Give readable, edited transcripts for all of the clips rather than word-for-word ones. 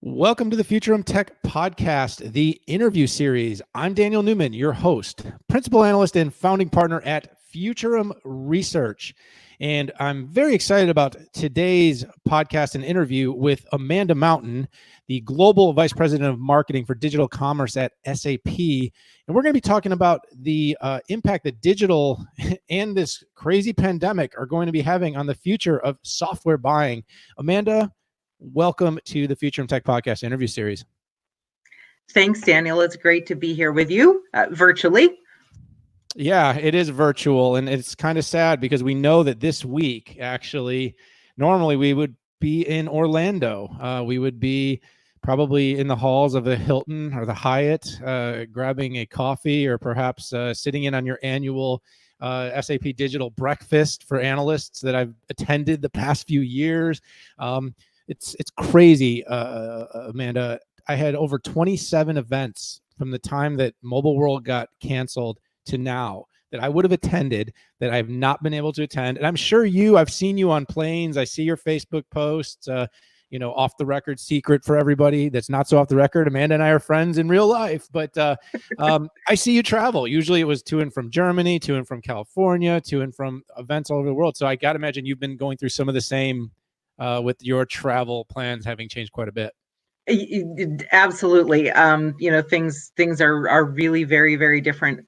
Welcome to the Futurum Tech Podcast, the interview series. I'm Daniel Newman, your host, principal analyst and founding partner at Futurum Research. And I'm very excited about today's podcast and interview with Amanda Mountain, the Global Vice President of Marketing for Digital Commerce at SAP. And we're going to be talking about the impact that digital and this crazy pandemic are going to be having on the future of software buying. Amanda, welcome to the Futurum Tech Podcast interview series. Thanks, Daniel. It's great to be here with you virtually. Yeah, it is virtual, and it's kind of sad because we know that this week, actually, normally we would be in Orlando. We would be probably in the halls of the Hilton or the Hyatt, grabbing a coffee, or perhaps sitting in on your annual SAP Digital Breakfast for analysts that I've attended the past few years. It's crazy, Amanda. I had over 27 events from the time that Mobile World got canceled to now that I would have attended that I've not been able to attend. And I'm sure I've seen you on planes. I see your Facebook posts, off the record secret for everybody that's not so off the record. Amanda and I are friends in real life, but I see you travel. Usually it was to and from Germany, to and from California, to and from events all over the world. So I got to imagine you've been going through some of the same with your travel plans having changed quite a bit. Absolutely. Things are really very, very different.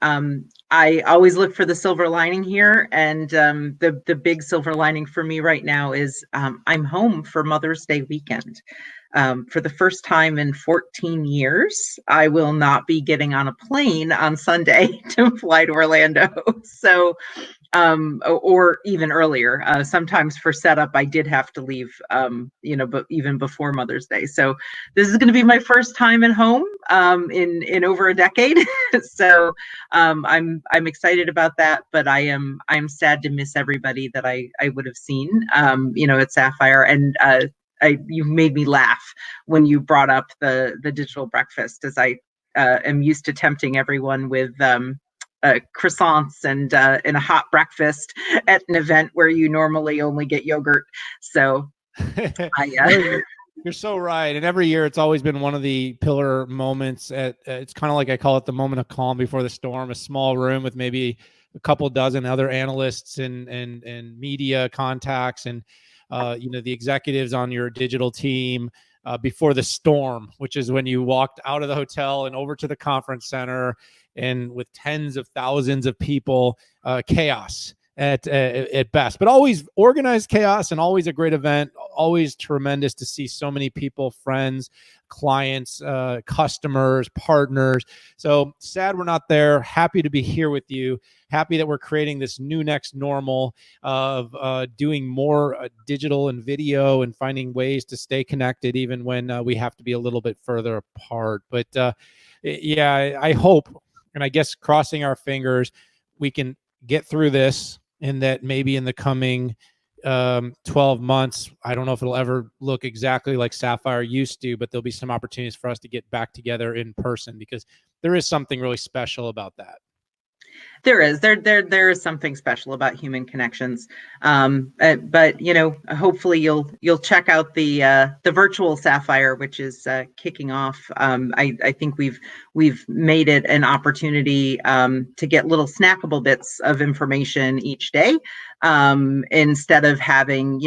I always look for the silver lining here, and the big silver lining for me right now is I'm home for Mother's Day weekend. For the first time in 14 years, I will not be getting on a plane on Sunday to fly to Orlando. So or even earlier. Sometimes for setup, I did have to leave, but even before Mother's Day. So this is going to be my first time at home in over a decade. So I'm excited about that, but I'm sad to miss everybody that I would have seen, at Sapphire. And you've made me laugh when you brought up the digital breakfast, as I am used to tempting everyone with croissants and a hot breakfast at an event where you normally only get yogurt. So You're so right. And every year it's always been one of the pillar moments it's kind of like, I call it the moment of calm before the storm, a small room with maybe a couple dozen other analysts and media contacts and the executives on your digital team before the storm, which is when you walked out of the hotel and over to the conference center, and with tens of thousands of people, chaos at best, but always organized chaos and always a great event. Always tremendous to see so many people, friends, clients, customers, partners. So sad we're not there. Happy to be here with you. Happy that we're creating this new next normal of doing more digital and video and finding ways to stay connected even when we have to be a little bit further apart. But I hope, and I guess crossing our fingers, we can get through this, and that maybe in the coming 12 months, I don't know if it'll ever look exactly like Sapphire used to, but there'll be some opportunities for us to get back together in person, because there is something really special about that. There is something special about human connections, but hopefully you'll check out the virtual Sapphire, which is kicking off. I think we've made it an opportunity to get little snackable bits of information each day, instead of having,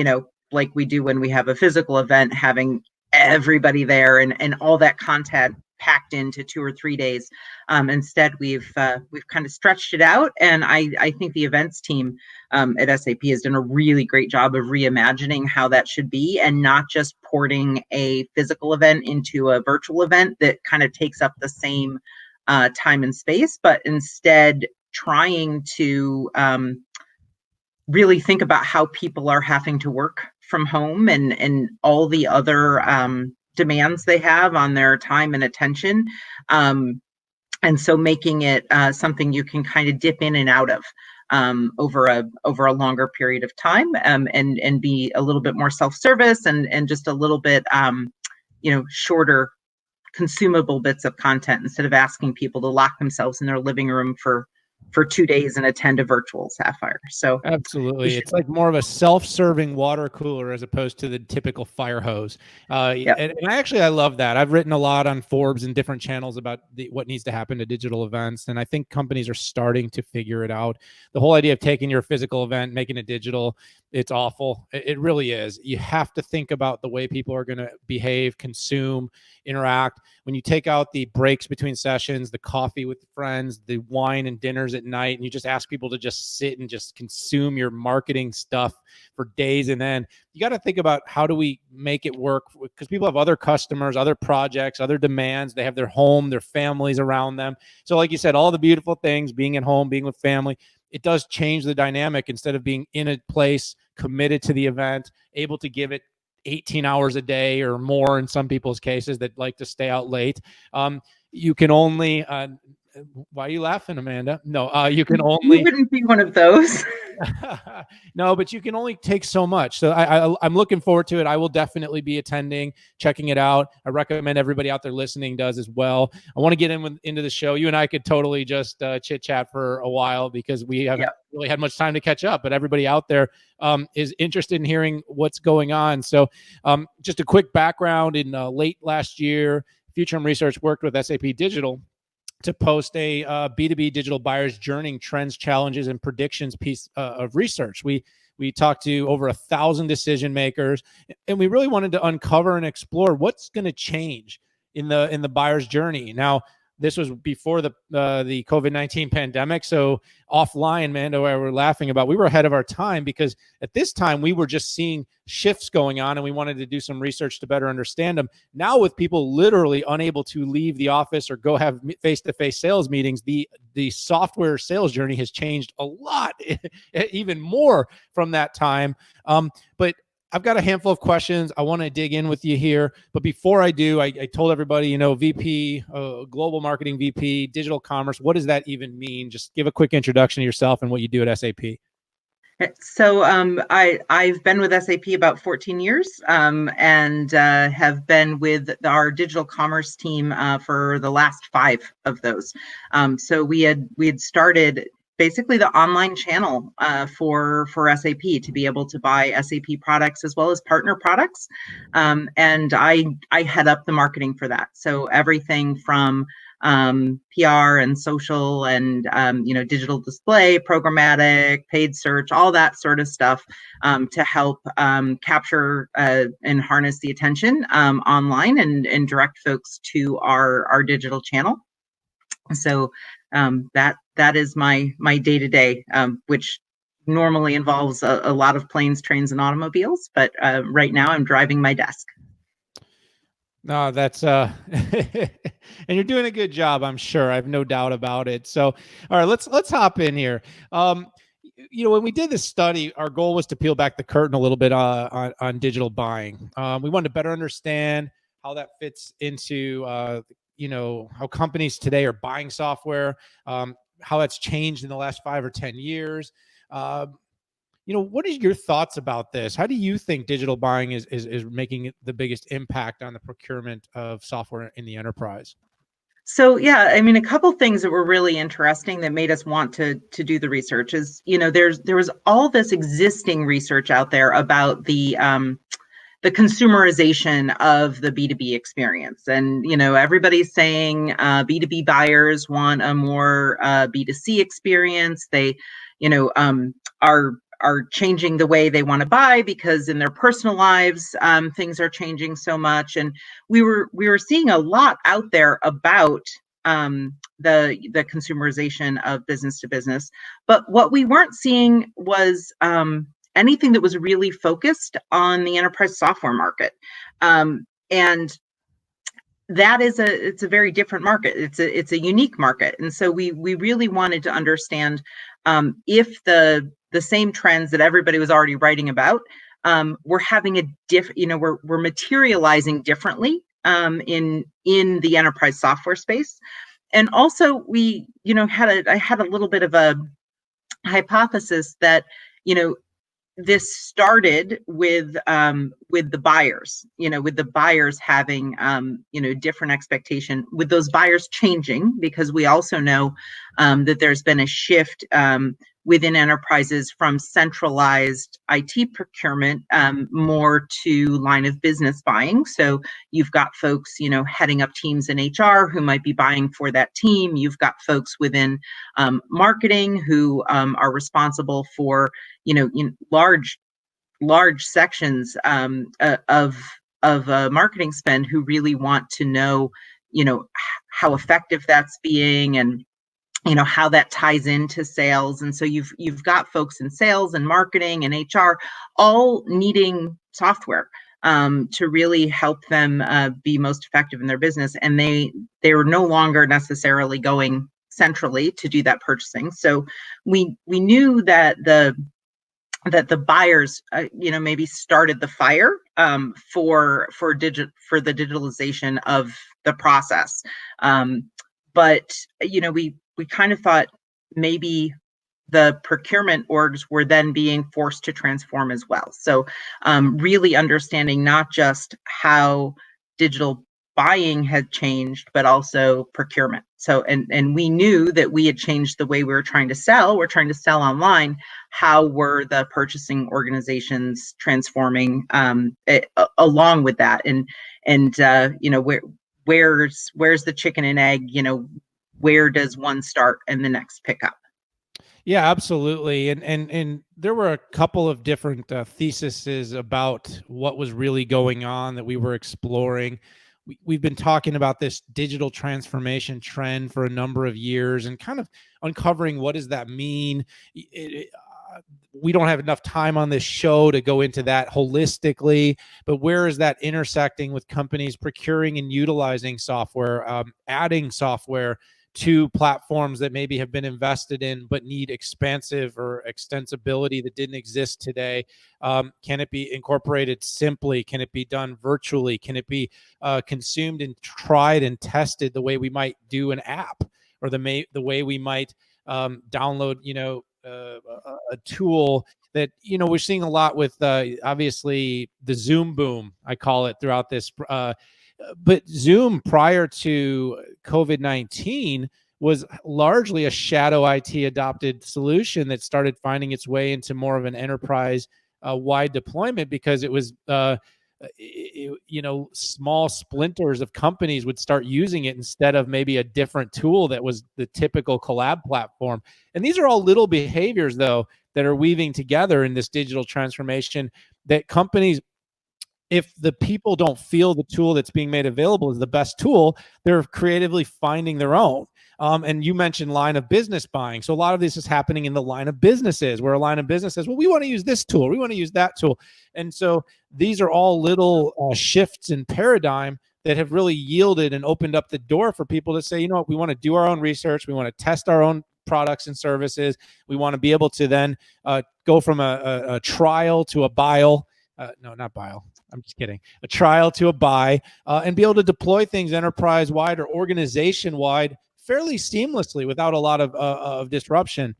like we do when we have a physical event, having everybody there and all that content packed into 2 or 3 days. Instead, we've kind of stretched it out, and I think the events team at SAP has done a really great job of reimagining how that should be, and not just porting a physical event into a virtual event that kind of takes up the same time and space, but instead trying to really think about how people are having to work from home and all the other demands they have on their time and attention. And so making it something you can kind of dip in and out of over a longer period of time, and be a little bit more self-service and just a little bit shorter consumable bits of content, instead of asking people to lock themselves in their living room for for 2 days and attend a virtual Sapphire. So Absolutely. It's like more of a self-serving water cooler as opposed to the typical fire hose. yep. And I love that. I've written a lot on Forbes and different channels about what needs to happen to digital events. And I think companies are starting to figure it out. The whole idea of taking your physical event, making it digital, it's awful. It really is. You have to think about the way people are going to behave, consume, interact. When you take out the breaks between sessions, the coffee with friends, the wine and dinners at night, and you just ask people to just sit and just consume your marketing stuff for days, and then you got to think about how do we make it work, because people have other customers, other projects, other demands. They have their home, their families around them. So like you said, all the beautiful things, being at home, being with family, it does change the dynamic. Instead of being in a place, committed to the event, able to give it 18 hours a day or more in some people's cases that like to stay out late. You can only, why are you laughing, Amanda? No, you can only. You wouldn't be one of those. No, but you can only take so much. So I'm looking forward to it. I will definitely be attending, checking it out. I recommend everybody out there listening does as well. I want to get into the show. You and I could totally just chit chat for a while because we haven't really had much time to catch up, but everybody out there is interested in hearing what's going on. So just a quick background: in late last year, Futurum Research worked with SAP Digital to post a B2B digital buyer's journey trends, challenges, and predictions piece of research. We talked to over 1,000 decision makers, and we really wanted to uncover and explore what's going to change in the buyer's journey. Now, this was before the COVID-19 pandemic, so offline, Mando, I were laughing about, we were ahead of our time because at this time we were just seeing shifts going on, and we wanted to do some research to better understand them. Now, with people literally unable to leave the office or go have face-to-face sales meetings, the software sales journey has changed a lot, even more from that time. But I've got a handful of questions. I want to dig in with you here. But before I do, I told everybody, VP, global marketing VP, digital commerce. What does that even mean? Just give a quick introduction to yourself and what you do at SAP. So I've been with SAP about 14 years and have been with our digital commerce team for the last 5 of those. So we had started basically the online channel for SAP to be able to buy SAP products as well as partner products. And I head up the marketing for that. So everything from PR and social and digital display, programmatic, paid search, all that sort of stuff to help capture and harness the attention online and direct folks to our digital channel. So that is my day-to-day, which normally involves a lot of planes, trains, and automobiles. But right now I'm driving my desk. No, that's and you're doing a good job, I'm sure. I have no doubt about it. So, all right, let's hop in here. When we did this study, our goal was to peel back the curtain a little bit on digital buying. We wanted to better understand how that fits into how companies today are buying software, how that's changed in the last 5 or 10 years. What are your thoughts about this? How do you think digital buying is making the biggest impact on the procurement of software in the enterprise? So yeah, I mean, a couple things that were really interesting that made us want to do the research is, there was all this existing research out there about the consumerization of the B2B experience. And, everybody's saying B2B buyers want a more B2C experience. They, are changing the way they want to buy because in their personal lives, things are changing so much. And we were seeing a lot out there about the consumerization of business to business. But what we weren't seeing was anything that was really focused on the enterprise software market. And that is it's a very different market. It's a unique market. And so we really wanted to understand if the same trends that everybody was already writing about were having we're materializing differently in the enterprise software space. And also we, I had a little bit of a hypothesis that, this started with the buyers, with the buyers having, different expectation, with those buyers changing, because we also know that there's been a shift within enterprises from centralized IT procurement more to line of business buying. So you've got folks, heading up teams in HR who might be buying for that team. You've got folks within marketing who are responsible for, large sections of marketing spend, who really want to know, how effective that's being, and how that ties into sales. And so you've got folks in sales and marketing and HR all needing software to really help them be most effective in their business. And they're no longer necessarily going centrally to do that purchasing. So we knew that the buyers, maybe started the fire for the digitalization of the process. But we kind of thought maybe the procurement orgs were then being forced to transform as well. So really understanding not just how digital buying had changed, but also procurement. So, and we knew that we had changed the way we were trying to sell. We're trying to sell online. How were the purchasing organizations transforming along with that? And where's the chicken and egg? Where does one start and the next pick up? Yeah, absolutely. And there were a couple of different theses about what was really going on that we were exploring. We've been talking about this digital transformation trend for a number of years and kind of uncovering what does that mean. We don't have enough time on this show to go into that holistically, but where is that intersecting with companies procuring and utilizing software, adding software to platforms that maybe have been invested in but need expansive or extensibility that didn't exist today? Can it be incorporated simply? Can it be done virtually? Can it be consumed and tried and tested the way we might do an app, or the way we might download, a tool that, we're seeing a lot with obviously the Zoom boom, I call it, throughout this. But Zoom prior to COVID-19 was largely a shadow IT adopted solution that started finding its way into more of an enterprise wide deployment, because it was, small splinters of companies would start using it instead of maybe a different tool that was the typical collab platform. And these are all little behaviors, though, that are weaving together in this digital transformation that companies, if the people don't feel the tool that's being made available is the best tool, they're creatively finding their own. And you mentioned line of business buying. So a lot of this is happening in the line of businesses, where a line of business says, well, we want to use this tool, we want to use that tool. And so these are all little shifts in paradigm that have really yielded and opened up the door for people to say, we want to do our own research. We want to test our own products and services. We want to be able to then go from a trial to a buy. No, not buy. I'm just kidding. A trial to a buy, and be able to deploy things enterprise-wide or organization-wide fairly seamlessly without a lot of disruption.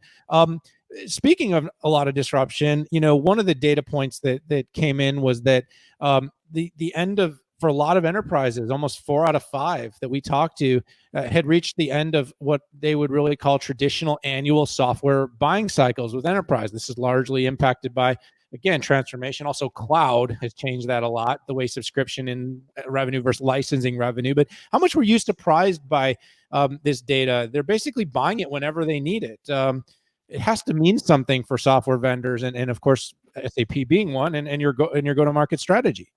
Speaking of a lot of disruption, one of the data points that came in was that the end of, for a lot of enterprises, almost 4 out of 5 that we talked to had reached the end of what they would really call traditional annual software buying cycles with enterprise. This is largely impacted by, again, transformation. Also, cloud has changed that a lot, the way subscription and revenue versus licensing revenue. But how much were you surprised by this data? They're basically buying it whenever they need it. It has to mean something for software vendors, and of course, SAP being one, and your go-to-market strategy.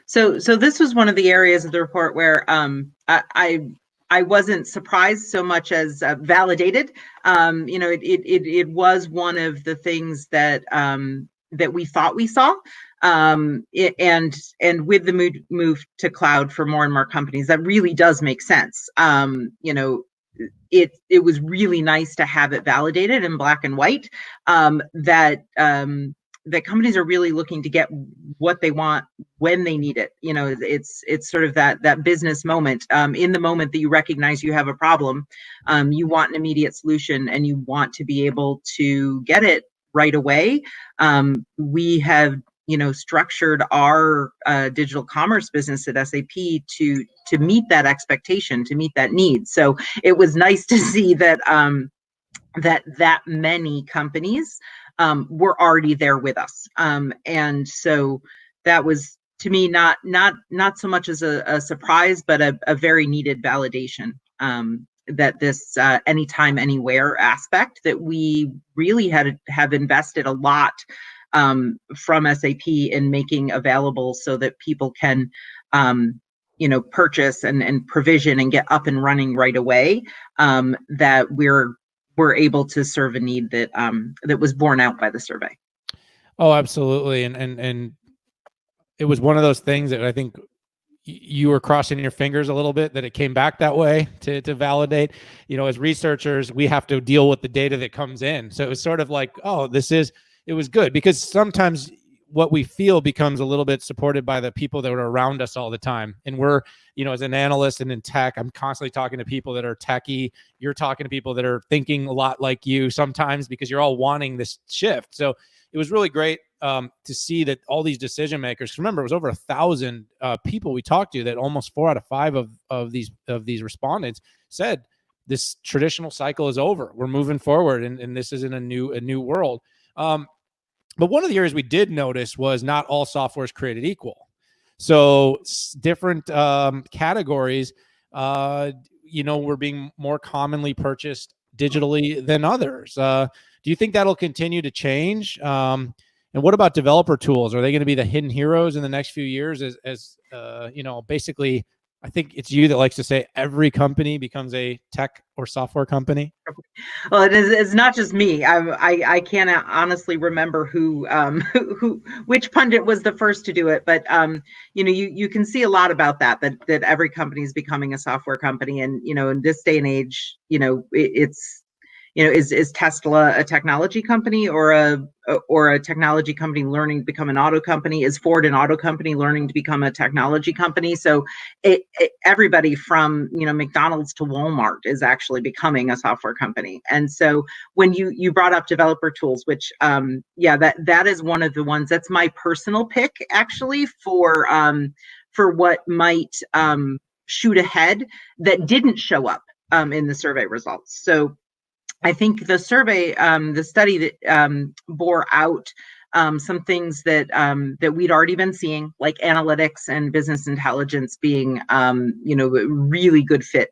So this was one of the areas of the report where I wasn't surprised so much as validated. It was one of the things that we thought we saw, and with the move to cloud for more and more companies, that really does make sense. It was really nice to have it validated in black and white, that companies are really looking to get what they want when they need it. It's sort of that business moment. In the moment that you recognize you have a problem, you want an immediate solution, and you want to be able to get it right away. We have structured our digital commerce business at SAP to meet that expectation, to meet that need. So it was nice to see that that many companies were already there with us, and so that was, to me, not so much as a surprise, but a very needed validation, that this anytime, anywhere aspect that we really have invested a lot from SAP in making available so that people can purchase and provision and get up and running right away, that we're able to serve a need that that was borne out by the survey. Oh, absolutely. And it was one of those things that I think you were crossing your fingers a little bit that it came back that way to validate. As researchers, we have to deal with the data that comes in. So it was sort of like, oh, it was good, because sometimes what we feel becomes a little bit supported by the people that are around us all the time. And we're, as an analyst and in tech, I'm constantly talking to people that are techie. You're talking to people that are thinking a lot like you sometimes, because you're all wanting this shift. So it was really great to see that all these decision makers, remember, it was over 1,000 people we talked to, that almost 4 out of 5 of these respondents said this traditional cycle is over. We're moving forward, and this is in a new world. But one of the areas we did notice was not all software is created equal. So different categories, were being more commonly purchased digitally than others. Do you think that'll continue to change? And what about developer tools? Are they going to be the hidden heroes in the next few years? As basically, I think it's you that likes to say every company becomes a tech or software company. Well, it's not just me. I can't honestly remember which pundit was the first to do it, but you can see a lot about that every company is becoming a software company, and in this day and age, it's is Tesla a technology company, or a technology company learning to become an auto company? Is Ford an auto company learning to become a technology company? So everybody from McDonald's to Walmart is actually becoming a software company. And so when you brought up developer tools, which that is one of the ones that's my personal pick, actually, for what might shoot ahead that didn't show up in the survey results. So I think the survey, the study that bore out some things that we'd already been seeing, like analytics and business intelligence being, a really good fit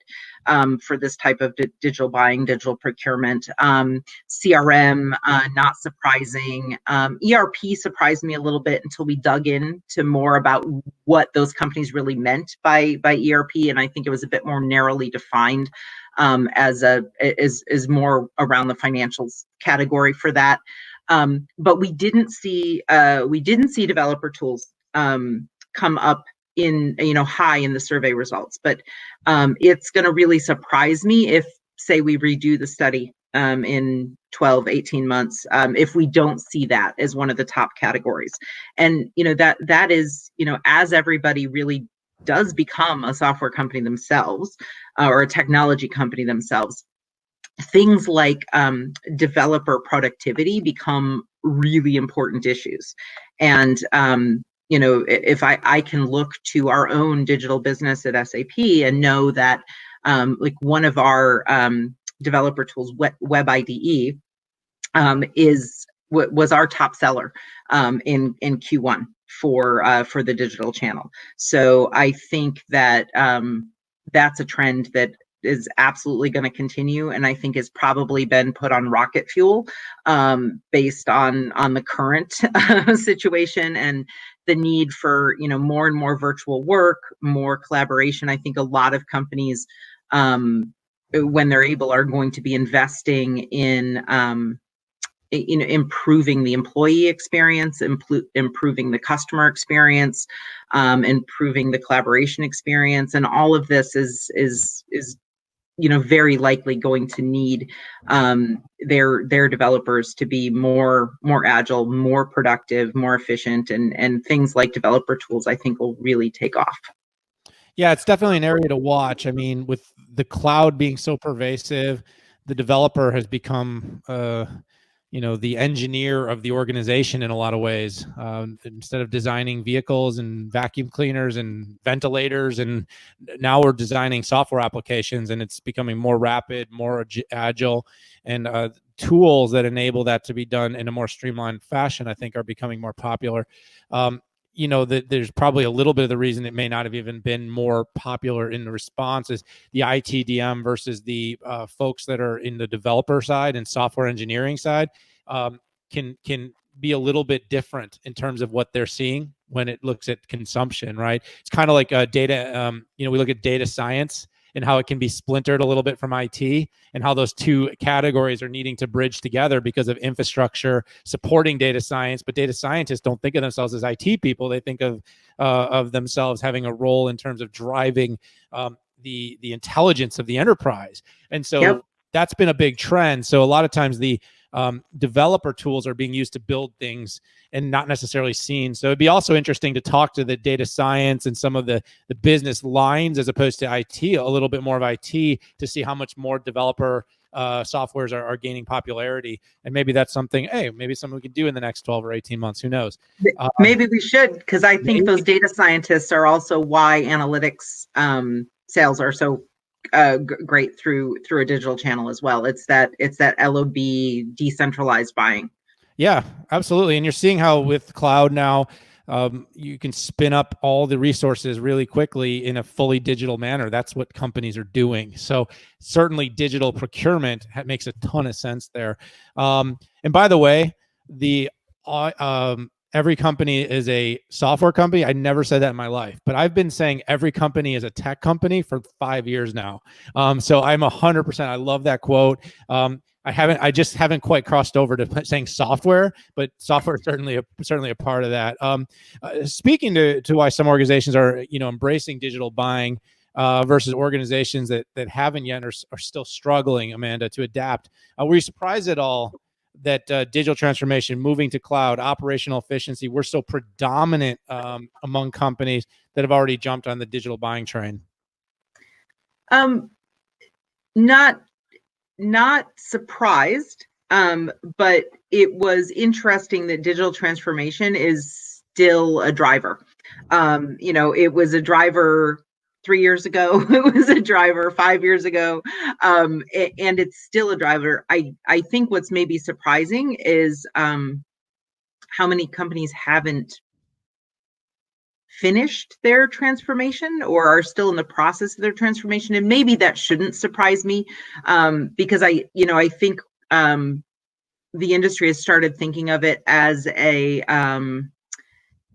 for this type of digital buying, digital procurement. CRM, not surprising. ERP surprised me a little bit until we dug into more about what those companies really meant by ERP, and I think it was a bit more narrowly defined. Is more around the financials category for that, but we didn't see developer tools come up in high in the survey results. But it's going to really surprise me if, say, we redo the study in 12-18 months, if we don't see that as one of the top categories. And that is, as everybody really does become a software company themselves, or a technology company themselves, things like developer productivity become really important issues. And if I can look to our own digital business at SAP and know that like one of our developer tools, Web IDE, was our top seller in Q1 for the digital channel. So I think that that's a trend that is absolutely going to continue, and I think has probably been put on rocket fuel based on the current situation and the need for more and more virtual work, more collaboration. I think a lot of companies, when they're able, are going to be investing in improving the employee experience, improving the customer experience, improving the collaboration experience, and all of this is very likely going to need their developers to be more agile, more productive, more efficient, and things like developer tools, I think, will really take off. Yeah, it's definitely an area to watch. I mean, with the cloud being so pervasive, the developer has become the engineer of the organization in a lot of ways. Instead of designing vehicles and vacuum cleaners and ventilators, and now we're designing software applications, and it's becoming more rapid, more agile, and tools that enable that to be done in a more streamlined fashion, I think, are becoming more popular. That there's probably a little bit of the reason it may not have even been more popular in the response is the ITDM versus the folks that are in the developer side and software engineering side can be a little bit different in terms of what they're seeing when it looks at consumption, right? It's kind of like data. We look at data science and how it can be splintered a little bit from IT, and how those two categories are needing to bridge together because of infrastructure supporting data science. But data scientists don't think of themselves as IT people. They think of themselves having a role in terms of driving the intelligence of the enterprise. And so that's been a big trend. So a lot of times the developer tools are being used to build things and not necessarily seen. So it'd be also interesting to talk to the data science and some of the business lines as opposed to IT, a little bit more of IT, to see how much more developer softwares are gaining popularity. And maybe that's something, maybe something we could do in the next 12 or 18 months. Who knows? Maybe we should, because I think those data scientists are also why analytics sales are so great through a digital channel as well. It's that LOB decentralized buying. Yeah, absolutely. And you're seeing how with cloud now, you can spin up all the resources really quickly in a fully digital manner. That's what companies are doing. So certainly digital procurement makes a ton of sense there. And by the way, every company is a software company. I never said that in my life, but I've been saying every company is a tech company for 5 years now. So I'm 100%. I love that quote. I just haven't quite crossed over to saying software, but software is certainly a part of that. Speaking to why some organizations are, embracing digital buying versus organizations that haven't yet are still struggling, Amanda, to adapt. Were you surprised at all that digital transformation, moving to cloud, operational efficiency, were so predominant among companies that have already jumped on the digital buying train? Not surprised, but it was interesting that digital transformation is still a driver. It was a driver 3 years ago. It was a driver 5 years ago, and it's still a driver. I think what's maybe surprising is how many companies haven't finished their transformation or are still in the process of their transformation. And maybe that shouldn't surprise me, because I think the industry has started thinking of it as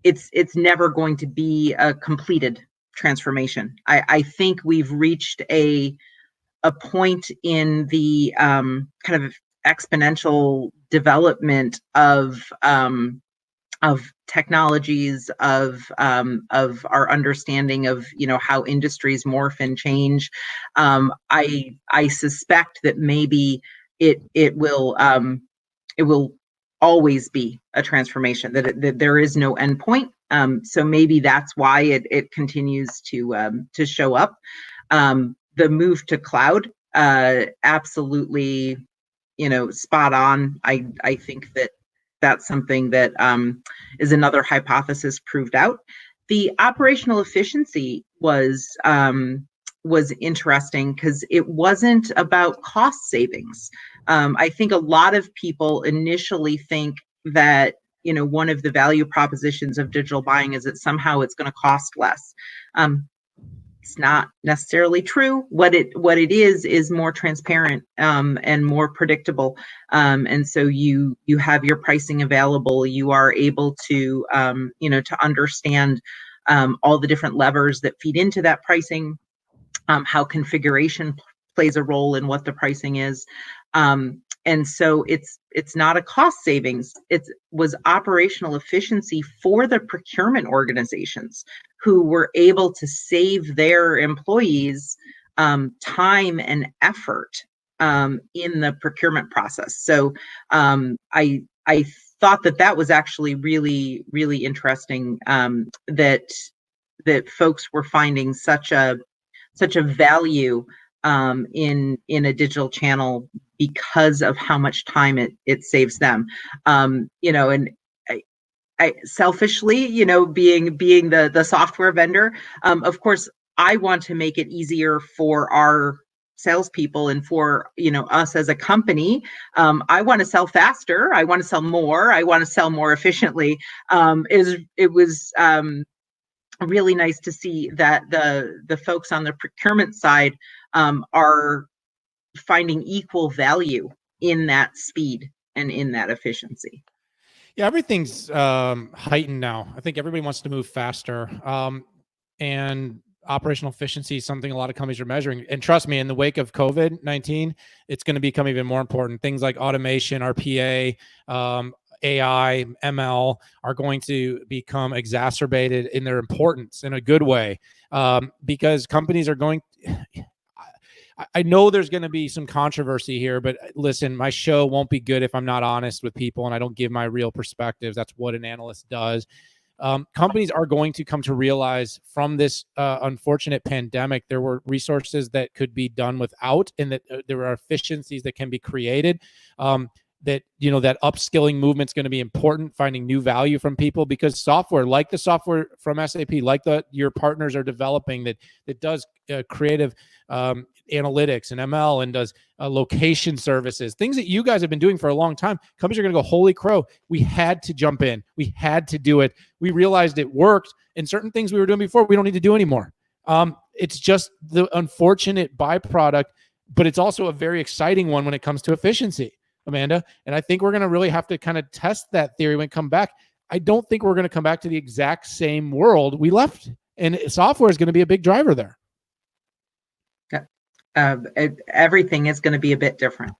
it's never going to be a completed transformation. I think we've reached a point in the kind of exponential development of technologies, of our understanding of how industries morph and change. I suspect that maybe it will always be a transformation, that there is no endpoint. So maybe that's why it continues to show up. The move to cloud, absolutely, spot on. I think that's something that is another hypothesis proved out. The operational efficiency was interesting because it wasn't about cost savings. I think a lot of people initially think that one of the value propositions of digital buying is that somehow it's going to cost less. It's not necessarily true. What it is more transparent and more predictable, and so you have your pricing available. You are able to to understand all the different levers that feed into that pricing, how configuration plays a role in what the pricing is. And so it's not a cost savings. It was operational efficiency for the procurement organizations who were able to save their employees time and effort in the procurement process. So I thought that was actually really, really interesting, that folks were finding such a value in a digital channel because of how much time it saves them. You know, and I selfishly, you know, being the software vendor, of course, I want to make it easier for our salespeople and for, you know, us as a company. I want to sell faster. I want to sell more. I want to sell more efficiently. It was really nice to see that the folks on the procurement side are finding equal value in that speed and in that efficiency. Yeah, everything's heightened now. I think everybody wants to move faster. And operational efficiency is something a lot of companies are measuring. And trust me, in the wake of COVID-19, it's going to become even more important. Things like automation, RPA, AI, ML are going to become exacerbated in their importance in a good way, because companies are going. I know there's going to be some controversy here, but listen, my show won't be good if I'm not honest with people and I don't give my real perspectives. That's what an analyst does. Companies are going to come to realize from this unfortunate pandemic, there were resources that could be done without, and that there are efficiencies that can be created. That, you know, that upskilling movement is going to be important, finding new value from people, because software, like the software from SAP, like your partners are developing, that does creative analytics and ML, and does location services, things that you guys have been doing for a long time. Companies are going to go, holy crow, we had to jump in. We had to do it. We realized it worked, and certain things we were doing before, we don't need to do anymore. It's just the unfortunate byproduct, but it's also a very exciting one when it comes to efficiency, Amanda. And I think we're going to really have to kind of test that theory when we come back. I don't think we're going to come back to the exact same world we left, and software is going to be a big driver there. Everything is going to be a bit different.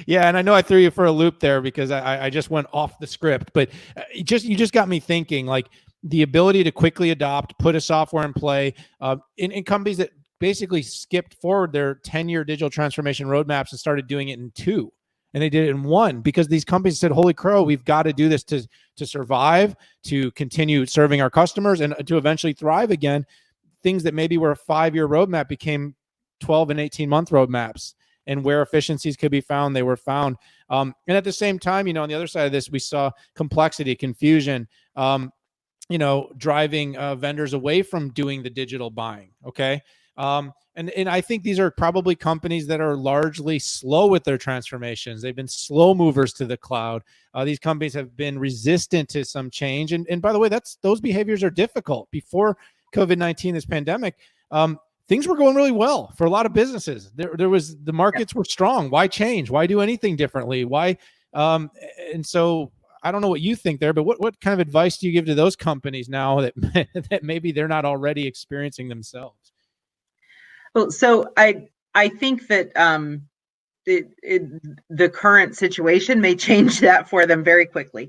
Yeah, and I know I threw you for a loop there because I just went off the script, but you just got me thinking, like the ability to quickly adopt, put a software in play, in companies that basically skipped forward their 10-year digital transformation roadmaps and started doing it in 2, and they did it in 1, because these companies said, holy crow, we've got to do this to survive, to continue serving our customers, and to eventually thrive again. Things that maybe were a 5-year roadmap became 12 and 18-month roadmaps, and where efficiencies could be found, they were found. And at the same time, you know, on the other side of this, we saw complexity, confusion, you know, driving vendors away from doing the digital buying. Okay. And I think these are probably companies that are largely slow with their transformations. They've been slow movers to the cloud. These companies have been resistant to some change. And by the way, those behaviors are difficult. Before COVID-19, this pandemic, things were going really well for a lot of businesses. The markets were strong. Why change? Why do anything differently? Why? And so I don't know what you think there, but what kind of advice do you give to those companies now that that maybe they're not already experiencing themselves? Well, so I think that the current situation may change that for them very quickly,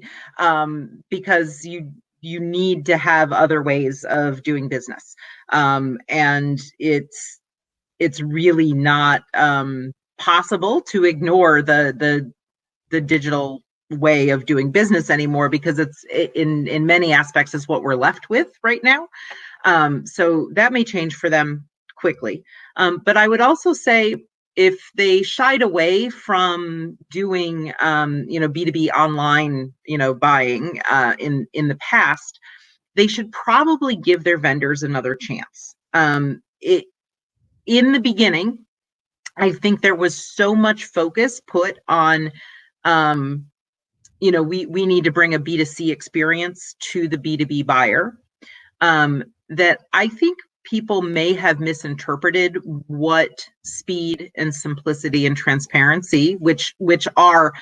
because you need to have other ways of doing business, and it's really not possible to ignore the digital way of doing business anymore, because it's in many aspects is what we're left with right now. So that may change for them quickly. But I would also say, if they shied away from doing B2B online buying in the past, they should probably give their vendors another chance. In the beginning, I think there was so much focus put on we need to bring a B2C experience to the B2B buyer, that I think people may have misinterpreted what speed and simplicity and transparency, which are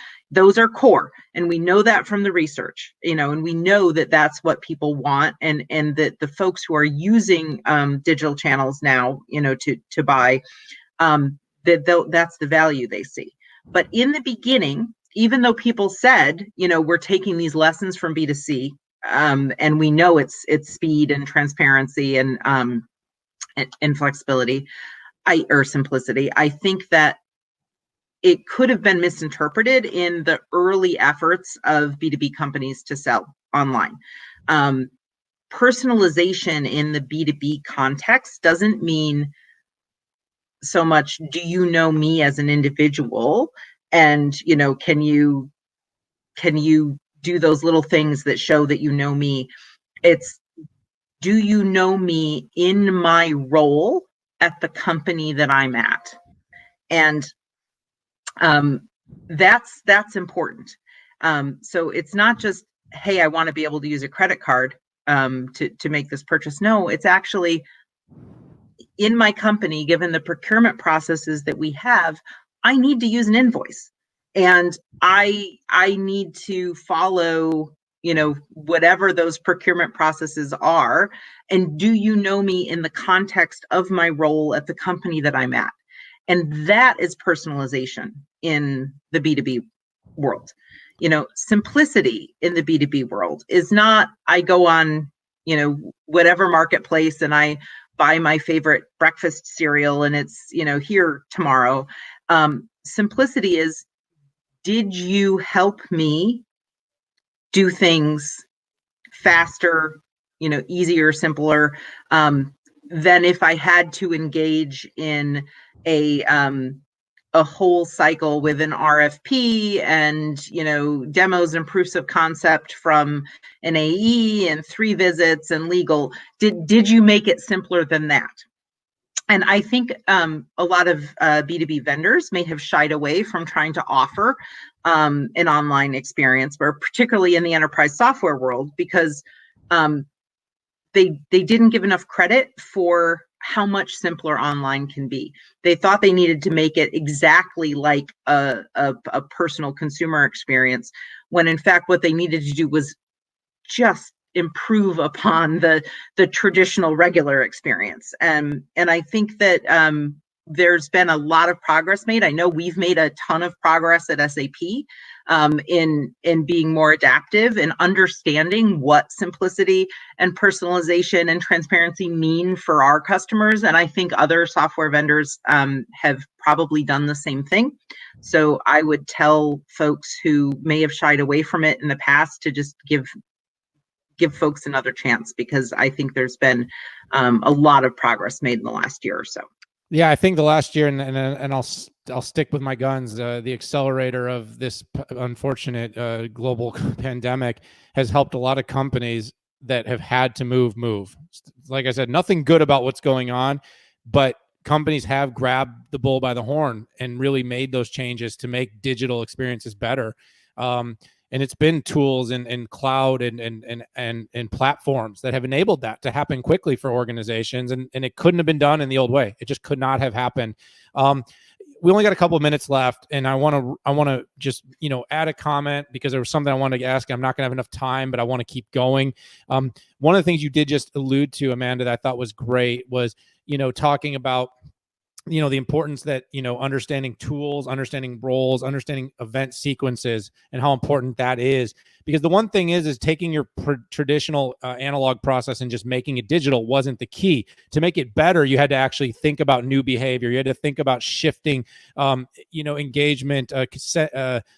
core, and we know that from the research, and we know that that's what people want, and that the folks who are using digital channels now, to buy, that's the value they see. But in the beginning, even though people said, we're taking these lessons from B2C, and we know it's speed and transparency and flexibility, or simplicity, I think that it could have been misinterpreted in the early efforts of B2B companies to sell online. Personalization in the B2B context doesn't mean so much, do you know me as an individual? And, you know, can you do those little things that show that you know me? It's, do you know me in my role at the company that I'm at? And that's important. So it's not just, hey, I want to be able to use a credit card to make this purchase. No, it's actually, in my company, given the procurement processes that we have, I need to use an invoice, and I need to follow, you know, whatever those procurement processes are. And do you know me in the context of my role at the company that I'm at? And that is personalization in the B2B world. You know, simplicity in the B2B world is not, I go on, you know, whatever marketplace and I buy my favorite breakfast cereal and it's, you know, here tomorrow. Simplicity is, did you help me do things faster, you know, easier, simpler, than if I had to engage in a whole cycle with an RFP and, you know, demos and proofs of concept from an AE and 3 visits and legal. Did you make it simpler than that? And I think a lot of B2B vendors may have shied away from trying to offer an online experience, or particularly in the enterprise software world, because they didn't give enough credit for how much simpler online can be. They thought they needed to make it exactly like a personal consumer experience, when in fact what they needed to do was just improve upon the traditional regular experience. And I think that there's been a lot of progress made. I know we've made a ton of progress at SAP in being more adaptive and understanding what simplicity and personalization and transparency mean for our customers. And I think other software vendors have probably done the same thing. So I would tell folks who may have shied away from it in the past to just give folks another chance, because I think there's been a lot of progress made in the last year or so. Yeah, I think the last year, and I'll stick with my guns. The accelerator of this unfortunate global pandemic has helped a lot of companies that have had to move. Like I said, nothing good about what's going on, but companies have grabbed the bull by the horn and really made those changes to make digital experiences better. And it's been tools and cloud and platforms that have enabled that to happen quickly for organizations. And it couldn't have been done in the old way. It just could not have happened. We only got a couple of minutes left, and I want to just, you know, add a comment, because there was something I wanted to ask. I'm not going to have enough time, but I want to keep going. One of the things you did just allude to, Amanda, that I thought was great was, you know, talking about, you know, the importance that, you know, understanding tools, understanding roles, understanding event sequences, and how important that is. Because the one thing is taking your traditional analog process and just making it digital wasn't the key. To make it better, you had to actually think about new behavior. You had to think about shifting, you know, engagement,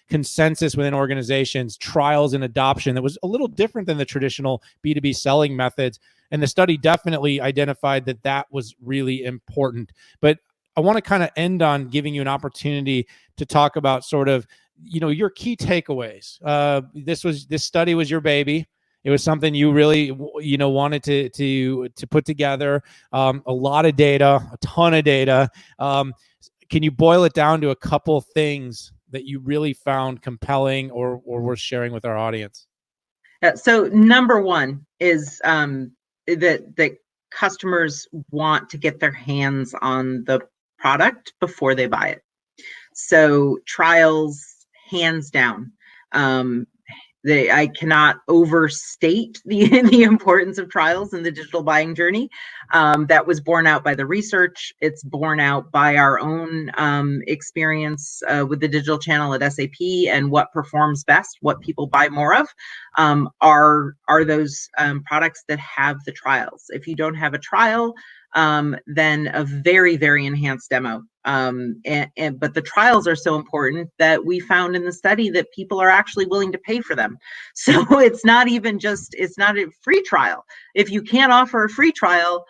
consensus within organizations, trials and adoption. That was a little different than the traditional B2B selling methods. And the study definitely identified that that was really important. But I want to kind of end on giving you an opportunity to talk about sort of, you know, your key takeaways. This study was your baby. It was something you really, you know, wanted to put together. A lot of data, a ton of data. Can you boil it down to a couple things that you really found compelling or worth sharing with our audience? So number one is that customers want to get their hands on the product before they buy it. So trials, hands down. I cannot overstate the importance of trials in the digital buying journey. That was borne out by the research. It's borne out by our own experience with the digital channel at SAP, and what performs best, what people buy more of, are those products that have the trials. If you don't have a trial, then a very, very enhanced demo. But the trials are so important that we found in the study that people are actually willing to pay for them. So it's not a free trial. If you can't offer a free trial,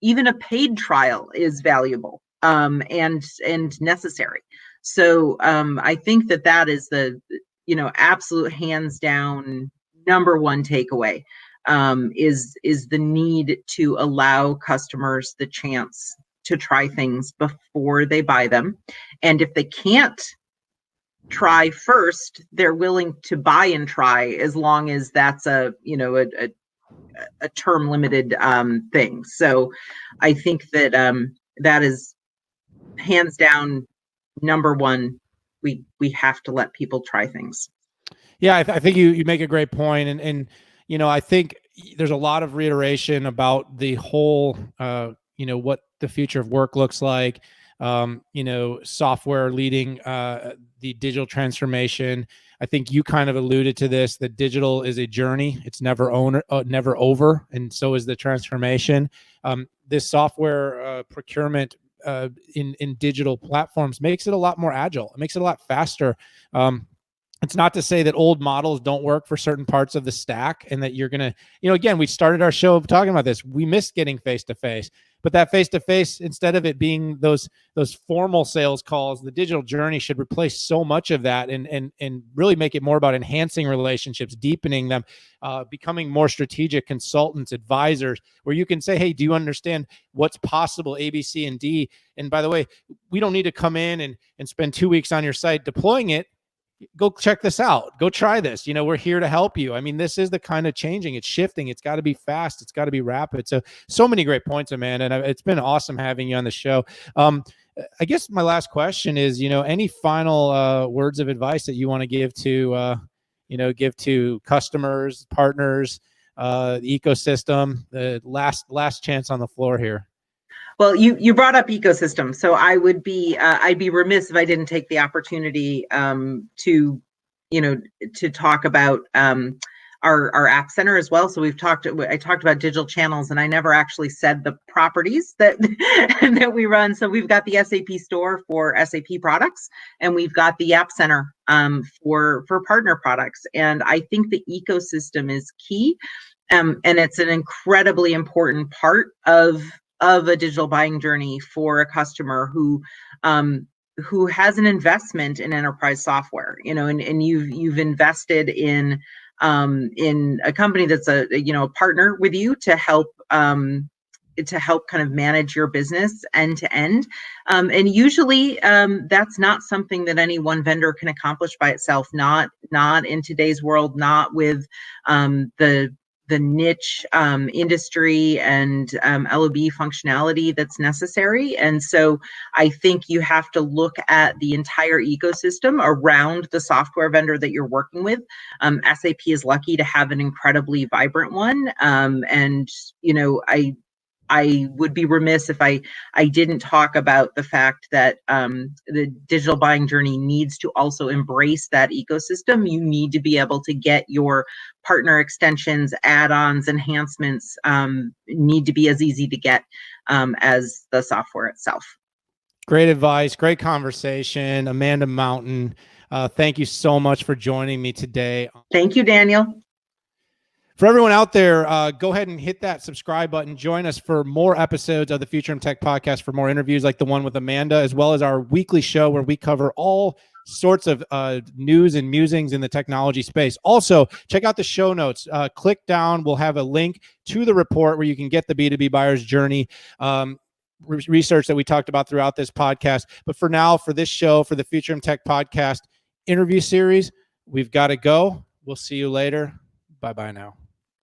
even a paid trial is valuable. and necessary. So I think that is the absolute hands down number one takeaway, is the need to allow customers the chance to try things before they buy them, and if they can't try first, they're willing to buy and try, as long as that's a term limited thing. So I think that is hands down number one. We have to let people try things. Yeah, I think you make a great point, and I think there's a lot of reiteration about the whole what the future of work looks like. Software leading the digital transformation. I think you kind of alluded to this, that digital is a journey. It's never over. And so is the transformation. This software procurement in digital platforms makes it a lot more agile. It makes it a lot faster. It's not to say that old models don't work for certain parts of the stack, and that you're going to, again, we started our show talking about this. We miss getting face-to-face, but that face-to-face, instead of it being those formal sales calls, the digital journey should replace so much of that, and really make it more about enhancing relationships, deepening them, becoming more strategic consultants, advisors, where you can say, hey, do you understand what's possible, A, B, C, and D? And by the way, we don't need to come in and spend 2 weeks on your site deploying it. Go check this out. Go try this. We're here to help you. I mean, this is the kind of changing. It's shifting. It's got to be fast. It's got to be rapid. So many great points, Amanda. And it's been awesome having you on the show. I guess my last question is, any final words of advice that you want to give to customers, partners, the ecosystem? The last chance on the floor here. Well, you brought up ecosystem, so I'd be remiss if I didn't take the opportunity to talk about our app center as well. So I talked about digital channels, and I never actually said the properties that that we run. So we've got the SAP store for SAP products, and we've got the app center for partner products. And I think the ecosystem is key, and it's an incredibly important part of a digital buying journey for a customer who has an investment in enterprise software, and you've invested in a company that's a partner with you to help kind of manage your business end to end. And usually that's not something that any one vendor can accomplish by itself, not in today's world, not with the niche industry and LOB functionality that's necessary. And so I think you have to look at the entire ecosystem around the software vendor that you're working with. SAP is lucky to have an incredibly vibrant one. And I would be remiss if I didn't talk about the fact that the digital buying journey needs to also embrace that ecosystem. You need to be able to get your partner extensions, add-ons, enhancements, need to be as easy to get as the software itself. Great advice. Great conversation. Amanda Mountain, thank you so much for joining me today. Thank you, Daniel. For everyone out there, go ahead and hit that subscribe button. Join us for more episodes of the Futurum Tech Podcast, for more interviews like the one with Amanda, as well as our weekly show where we cover all sorts of news and musings in the technology space. Also, check out the show notes. Click down. We'll have a link to the report where you can get the B2B buyer's journey research that we talked about throughout this podcast. But for now, for this show, for the Futurum Tech Podcast interview series, we've got to go. We'll see you later. Bye-bye now.